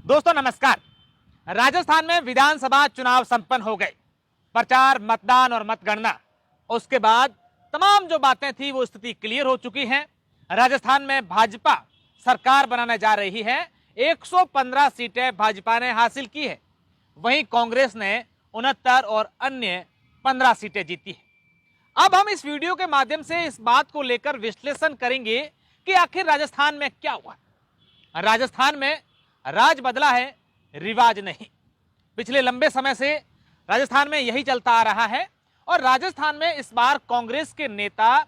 दोस्तों नमस्कार। राजस्थान में विधानसभा चुनाव संपन्न हो गए। प्रचार, मतदान और मतगणना, उसके बाद तमाम जो बातें थी वो स्थिति क्लियर हो चुकी है। राजस्थान में भाजपा सरकार बनाने जा रही है। 115 सीटें भाजपा ने हासिल की है, वहीं कांग्रेस ने 69 और अन्य 15 सीटें जीती है। अब हम इस वीडियो के माध्यम से इस बात को लेकर विश्लेषण करेंगे कि आखिर राजस्थान में क्या हुआ। राजस्थान में राज बदला है, रिवाज नहीं। पिछले लंबे समय से राजस्थान में यही चलता आ रहा है और राजस्थान में इस बार कांग्रेस के नेता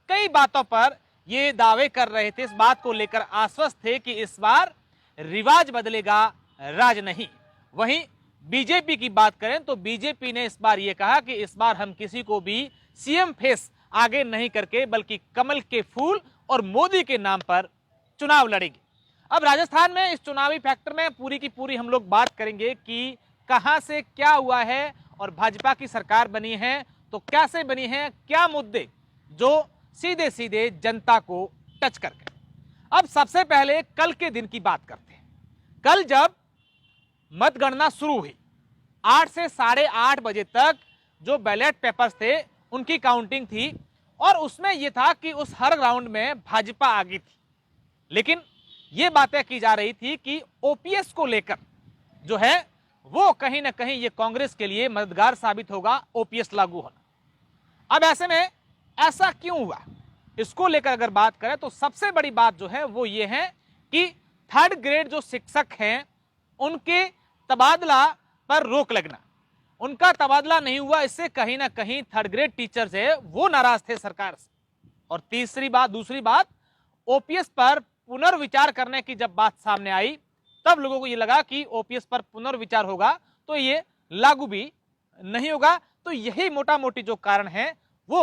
कई बातों पर ये दावे कर रहे थे, इस बात को लेकर आश्वस्त थे कि इस बार रिवाज बदलेगा, राज नहीं। वहीं बीजेपी की बात करें तो बीजेपी ने इस बार ये कहा कि इस बार हम किसी को भी सीएम फेस आगे नहीं करके बल्कि कमल के फूल और मोदी के नाम पर चुनाव लड़ेंगे। अब राजस्थान में इस चुनावी फैक्टर में पूरी की पूरी हम लोग बात करेंगे कि कहां से क्या हुआ है और भाजपा की सरकार बनी है तो कैसे बनी है, क्या मुद्दे जो सीधे सीधे जनता को टच कर गए। अब सबसे पहले कल के दिन की बात करते हैं। कल जब मतगणना शुरू हुई, 8 से 8:30 बजे तक जो बैलेट पेपर्स थे उनकी काउंटिंग थी और उसमें यह था कि उस हर राउंड में भाजपा आगे थी। लेकिन ये बातें की जा रही थी कि ओपीएस को लेकर जो है वो कहीं ना कहीं ये कांग्रेस के लिए मददगार साबित होगा, ओपीएस लागू होना। अब ऐसे में ऐसा क्यों हुआ, इसको लेकर अगर बात करें तो सबसे बड़ी बात जो है वो ये है कि 3rd ग्रेड जो शिक्षक हैं उनके तबादला पर रोक लगना, उनका तबादला नहीं हुआ। इससे कहीं ना कहीं 3rd ग्रेड टीचर्स है वो नाराज थे सरकार से। और दूसरी बात ओपीएस पर पुनर्विचार करने की जब बात सामने आई तब लोगों को ये लगा कि ओपीएस पर पुनर्विचार होगा तो ये लागू भी नहीं होगा। तो यही मोटा मोटी जो कारण है वो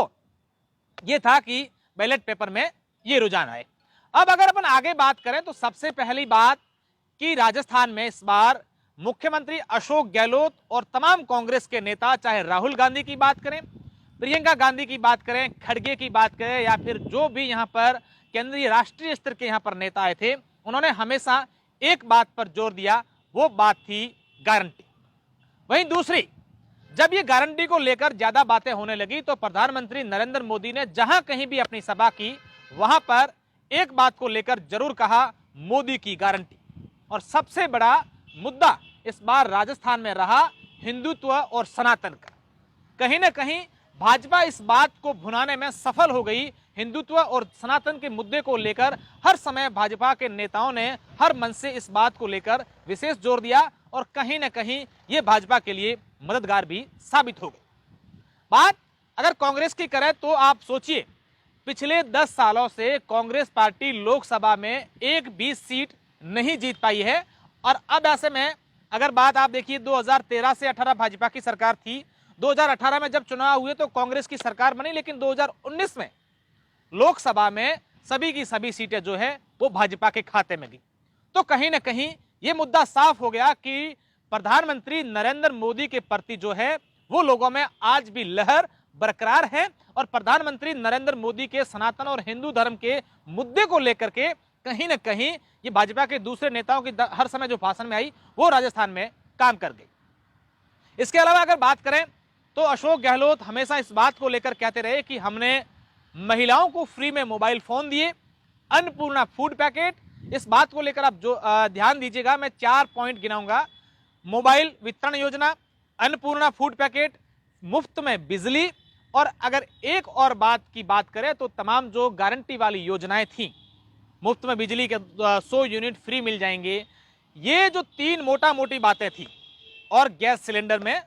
ये था कि बैलेट पेपर में ये रुझान आए। अब अगर अपन आगे बात करें तो सबसे पहली बात कि राजस्थान में इस बार मुख्यमंत्री अशोक गहलोत और तमाम कांग्रेस के नेता, चाहे राहुल गांधी की बात करें, प्रियंका गांधी की बात करें, खड़गे की बात करें या फिर जो भी यहाँ पर केंद्रीय राष्ट्रीय स्तर के यहाँ पर नेता आए थे, उन्होंने हमेशा एक बात पर जोर दिया, वो बात थी गारंटी। वहीं दूसरी, जब ये गारंटी को लेकर ज्यादा बातें होने लगी तो प्रधानमंत्री नरेंद्र मोदी ने जहां कहीं भी अपनी सभा की वहां पर एक बात को लेकर जरूर कहा, मोदी की गारंटी। और सबसे बड़ा मुद्दा इस बार राजस्थान में रहा हिंदुत्व और सनातन का। कहीं ना कहीं भाजपा इस बात को भुनाने में सफल हो गई। हिंदुत्व और सनातन के मुद्दे को लेकर हर समय भाजपा के नेताओं ने हर मंच से इस बात को लेकर विशेष जोर दिया और कहीं ना कहीं ये भाजपा के लिए मददगार भी साबित हो गई। बात अगर कांग्रेस की करें तो आप सोचिए, पिछले 10 सालों से कांग्रेस पार्टी लोकसभा में एक भी सीट नहीं जीत पाई है। और अब ऐसे में अगर बात आप देखिए, 2013 से 18 भाजपा की सरकार थी, 2018 में जब चुनाव हुए तो कांग्रेस की सरकार बनी, लेकिन 2019 में लोकसभा में सभी की सभी सीटें जो है वो भाजपा के खाते में गई। तो कहीं ना कहीं ये मुद्दा साफ हो गया कि प्रधानमंत्री नरेंद्र मोदी के प्रति जो है वो लोगों में आज भी लहर बरकरार है और प्रधानमंत्री नरेंद्र मोदी के सनातन और हिंदू धर्म के मुद्दे को लेकर के कहीं ना कहीं ये भाजपा के दूसरे नेताओं की हर समय जो भाषण में आई वो राजस्थान में काम कर गई। इसके अलावा अगर बात करें तो अशोक गहलोत हमेशा इस बात को लेकर कहते रहे कि हमने महिलाओं को फ्री में मोबाइल फोन दिए, अन्नपूर्णा फूड पैकेट। इस बात को लेकर आप जो ध्यान दीजिएगा, मैं 4 पॉइंट गिनाऊंगा। मोबाइल वितरण योजना, अन्नपूर्णा फूड पैकेट, मुफ्त में बिजली, और अगर एक और बात की बात करें तो तमाम जो गारंटी वाली योजनाएं थी, मुफ्त में बिजली के 100 यूनिट फ्री मिल जाएंगे, ये जो 3 मोटा मोटी बातें थी, और गैस सिलेंडर में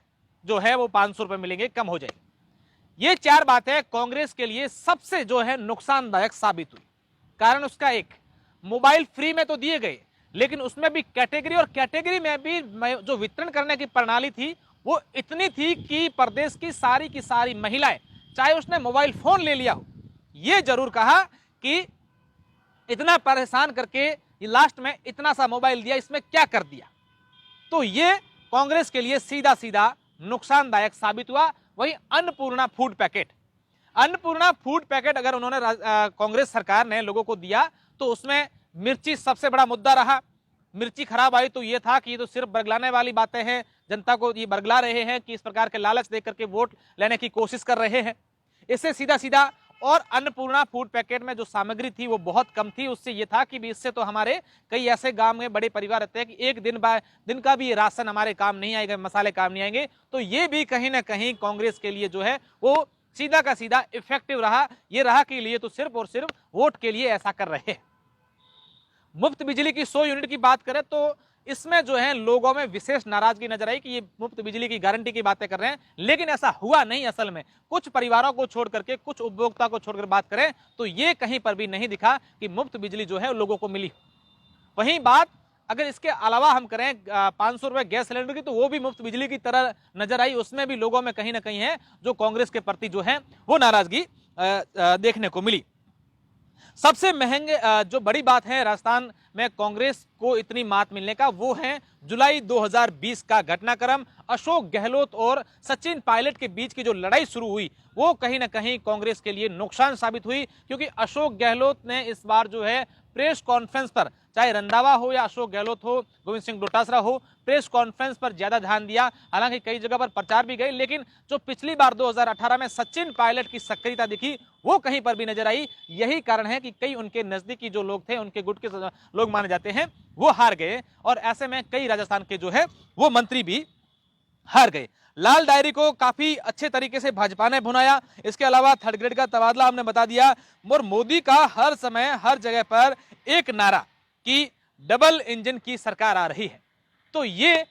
जो है वो 500 रुपए मिलेंगे, कम हो जाएंगे। ये 4 बातें कांग्रेस के लिए सबसे जो है नुकसानदायक साबित हुई। कारण उसका एक, मोबाइल फ्री में तो दिए गए लेकिन उसमें भी कैटेगरी, और कैटेगरी में भी जो वितरण करने की प्रणाली थी वो इतनी थी कि प्रदेश की सारी महिलाएं, चाहे उसने मोबाइल फोन ले लिया हो, ये जरूर कहा कि इतना परेशान करके ये लास्ट में इतना सा मोबाइल दिया, इसमें क्या कर दिया। तो ये कांग्रेस के लिए सीधा सीधा नुकसानदायक साबित हुआ। वही Annapurna food packet, Annapurna food packet अगर उन्होंने कांग्रेस सरकार ने लोगों को दिया तो उसमें मिर्ची सबसे बड़ा मुद्दा रहा। मिर्ची खराब आई तो ये था कि ये तो सिर्फ बरगलाने वाली बातें हैं, जनता को ये बरगला रहे हैं कि इस प्रकार के लालच दे करके वोट लेने की कोशिश कर रहे हैं। इससे सीधा सीधा और अन्नपूर्णा फूड पैकेट में जो सामग्री थी वो बहुत कम थी, उससे ये था कि भी इससे तो हमारे कई ऐसे गांव में बड़े परिवार रहते हैं कि एक दिन का भी ये राशन हमारे काम नहीं आएगा, मसाले काम नहीं आएंगे। तो ये भी कहीं ना कहीं कांग्रेस के लिए जो है वो सीधा का सीधा इफेक्टिव रहा। ये रहा कि लिए तो सिर्फ और सिर्फ वोट के लिए ऐसा कर रहे हैं। मुफ्त बिजली की 100 यूनिट की बात करें तो इसमें जो है लोगों में विशेष नाराजगी नजर आई कि ये मुफ्त बिजली की गारंटी की बातें कर रहे हैं, लेकिन ऐसा हुआ नहीं। असल में कुछ परिवारों को छोड़ करके, कुछ उपभोक्ता को छोड़कर बात करें तो ये कहीं पर भी नहीं दिखा कि मुफ्त बिजली जो है लोगों को मिली। वहीं बात अगर इसके अलावा हम करें 500 रुपए गैस सिलेंडर की, तो वो भी मुफ्त बिजली की तरह नजर आई। उसमें भी लोगों में कहीं ना कहीं है जो कांग्रेस के प्रति जो है वो नाराजगी देखने को मिली। सबसे महंगे जो बड़ी बात है राजस्थान में कांग्रेस को इतनी मात मिलने का, वो है जुलाई 2020 का घटनाक्रम। अशोक गहलोत और सचिन पायलट के बीच की जो लड़ाई शुरू हुई वो कहीं ना कहीं कांग्रेस के लिए नुकसान साबित हुई, क्योंकि अशोक गहलोत ने इस बार जो है प्रेस कॉन्फ्रेंस पर, चाहे रंधावा हो या अशोक गहलोत हो, गोविंद सिंह डोटासरा हो, प्रेस कॉन्फ्रेंस पर ज्यादा ध्यान दिया। हालांकि कई जगह पर प्रचार भी गए, लेकिन जो पिछली बार 2018 में सचिन पायलट की सक्रियता दिखी वो कहीं पर भी नजर आई। यही कारण है कि कई उनके नजदीकी जो लोग थे, उनके गुट के लोग माने जाते हैं, वो हार गए और ऐसे में कई राजस्थान के जो है वो मंत्री भी हार गए। लाल डायरी को काफी अच्छे तरीके से भाजपा ने भुनाया। इसके अलावा थर्ड ग्रेड का तबादला हमने बता दिया। और मोदी का हर समय हर जगह पर एक नारा कि डबल इंजन की सरकार आ रही है। तो ये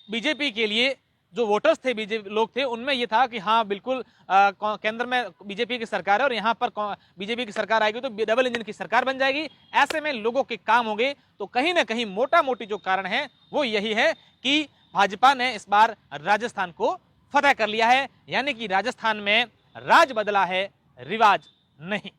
बीजेपी के लिए जो वोटर्स थे, बीजेपी लोग थे, उनमें ये था कि हाँ बिल्कुल केंद्र में बीजेपी की सरकार है और यहाँ पर बीजेपी की सरकार आएगी तो डबल इंजन की सरकार बन जाएगी। ऐसे में लोगों के काम होंगे। तो कहीं ना कहीं मोटा मोटी जो कारण है वो यही है कि भाजपा ने इस बार राजस्थान को फतह कर लिया है, यानी कि राजस्थान में राज बदला है, रिवाज नहीं।